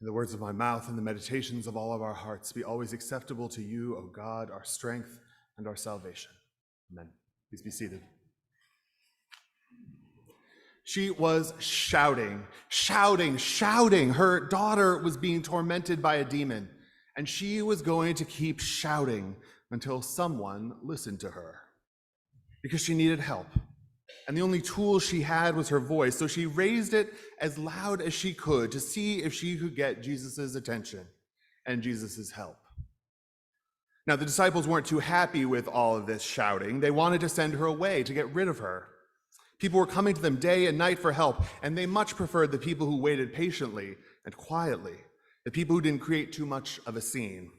In the words of my mouth and the meditations of all of our hearts be always acceptable to you, O God, our strength and our salvation. Amen. Please be seated. She was shouting. Her daughter was being tormented by a demon, and she was going to keep shouting until someone listened to her because she needed help. And the only tool she had was her voice, so she raised it as loud as she could to see if she could get Jesus' attention and Jesus' help. Now, the disciples weren't too happy with all of this shouting. They wanted to send her away to get rid of her. People were coming to them day and night for help, and they much preferred the people who waited patiently and quietly, the people who didn't create too much of a scene.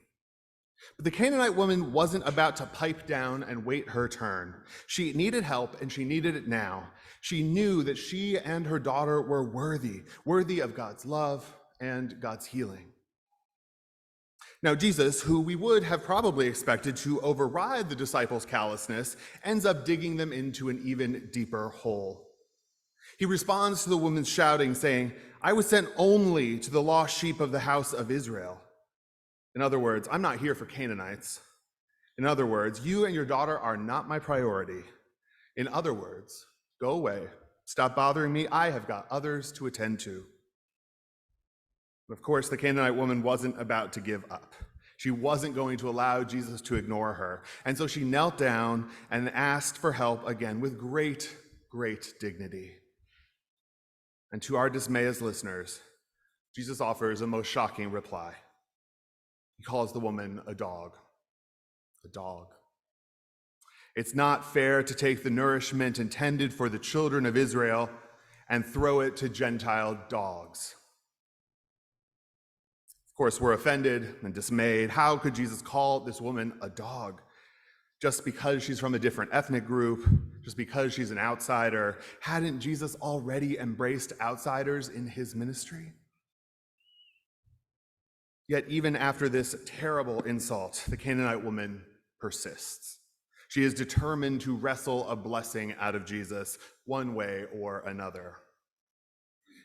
But the Canaanite woman wasn't about to pipe down and wait her turn. She needed help, and she needed it now. She knew that she and her daughter were worthy of God's love and God's healing. Now, Jesus, who we would have probably expected to override the disciples' callousness, ends up digging them into an even deeper hole. He responds to the woman's shouting, saying, "I was sent only to the lost sheep of the house of Israel." In other words, I'm not here for Canaanites. In other words, you and your daughter are not my priority. In other words, go away. Stop bothering me. I have got others to attend to. Of course, the Canaanite woman wasn't about to give up. She wasn't going to allow Jesus to ignore her. And so she knelt down and asked for help again with great, great dignity. And to our dismay as listeners, Jesus offers a most shocking reply. He calls the woman a dog. A dog. It's not fair to take the nourishment intended for the children of Israel and throw it to Gentile dogs. Of course, we're offended and dismayed. How could Jesus call this woman a dog? Just because she's from a different ethnic group, just because she's an outsider. Hadn't Jesus already embraced outsiders in his ministry? Yet even after this terrible insult, the Canaanite woman persists. She is determined to wrestle a blessing out of Jesus one way or another.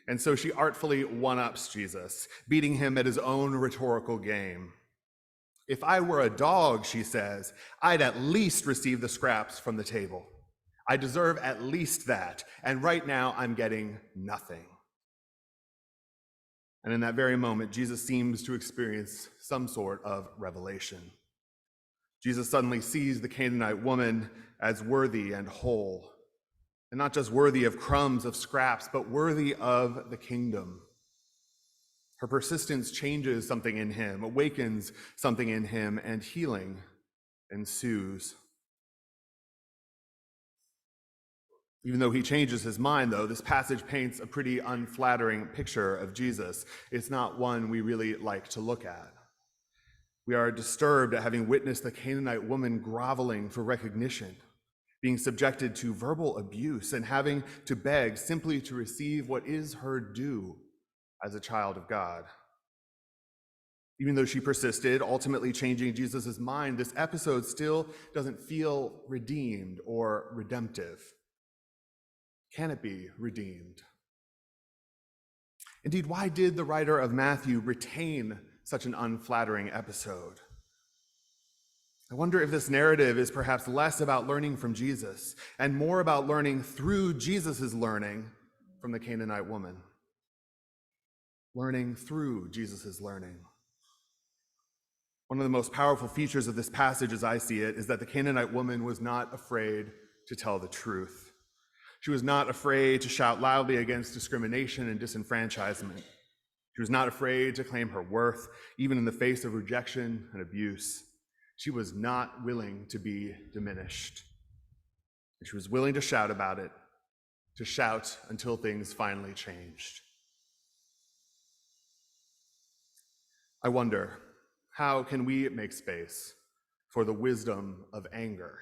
And so she artfully one-ups Jesus, beating him at his own rhetorical game. If I were a dog, she says, I'd at least receive the scraps from the table. I deserve at least that, and right now I'm getting nothing. And in that very moment, Jesus seems to experience some sort of revelation. Jesus suddenly sees the Canaanite woman as worthy and whole, and not just worthy of crumbs, of scraps, but worthy of the kingdom. Her persistence changes something in him, awakens something in him, and healing ensues. Even though he changes his mind, though, this passage paints a pretty unflattering picture of Jesus. It's not one we really like to look at. We are disturbed at having witnessed the Canaanite woman groveling for recognition, being subjected to verbal abuse, and having to beg simply to receive what is her due as a child of God. Even though she persisted, ultimately changing Jesus' mind, this episode still doesn't feel redeemed or redemptive. Can it be redeemed? Indeed, why did the writer of Matthew retain such an unflattering episode? I wonder if this narrative is perhaps less about learning from Jesus and more about learning through Jesus' learning from the Canaanite woman. Learning through Jesus' learning. One of the most powerful features of this passage, as I see it, is that the Canaanite woman was not afraid to tell the truth. She was not afraid to shout loudly against discrimination and disenfranchisement. She was not afraid to claim her worth, even in the face of rejection and abuse. She was not willing to be diminished. She was willing to shout about it, to shout until things finally changed. I wonder, how can we make space for the wisdom of anger?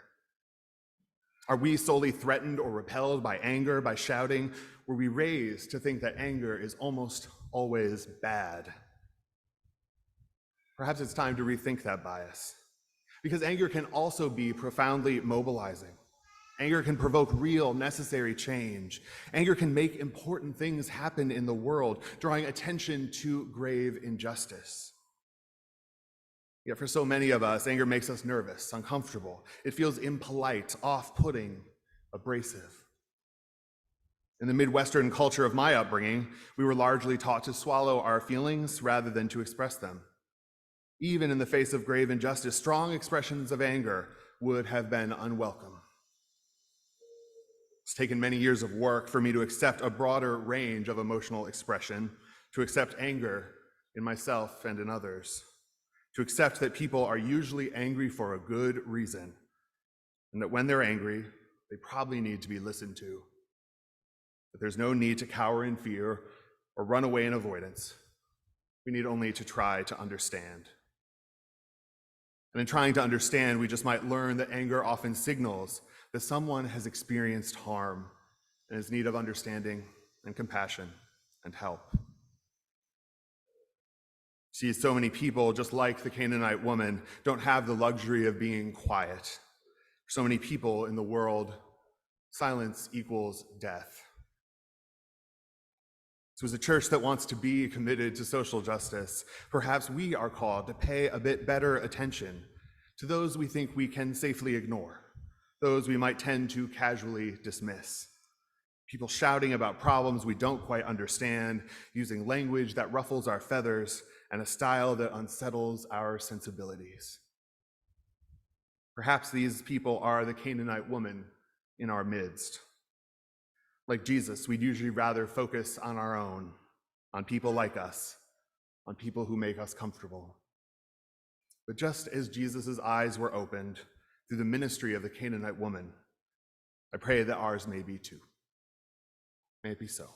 Are we solely threatened or repelled by anger, by shouting? Were we raised to think that anger is almost always bad? Perhaps it's time to rethink that bias, because anger can also be profoundly mobilizing. Anger can provoke real, necessary change. Anger can make important things happen in the world, drawing attention to grave injustice. Yet for so many of us, anger makes us nervous, uncomfortable. It feels impolite, off-putting, abrasive. In the Midwestern culture of my upbringing, we were largely taught to swallow our feelings rather than to express them. Even in the face of grave injustice, strong expressions of anger would have been unwelcome. It's taken many years of work for me to accept a broader range of emotional expression, to accept anger in myself and in others, to accept that people are usually angry for a good reason, and that when they're angry, they probably need to be listened to. That there's no need to cower in fear or run away in avoidance. We need only to try to understand. And in trying to understand, we just might learn that anger often signals that someone has experienced harm and is in need of understanding and compassion and help. See, so many people, just like the Canaanite woman, don't have the luxury of being quiet. For so many people in the world, silence equals death. So as a church that wants to be committed to social justice, perhaps we are called to pay a bit better attention to those we think we can safely ignore, those we might tend to casually dismiss. People shouting about problems we don't quite understand, using language that ruffles our feathers, and a style that unsettles our sensibilities. Perhaps these people are the Canaanite woman in our midst. Like Jesus, we'd usually rather focus on our own, on people like us, on people who make us comfortable. But just as Jesus' eyes were opened through the ministry of the Canaanite woman, I pray that ours may be too. May it be so.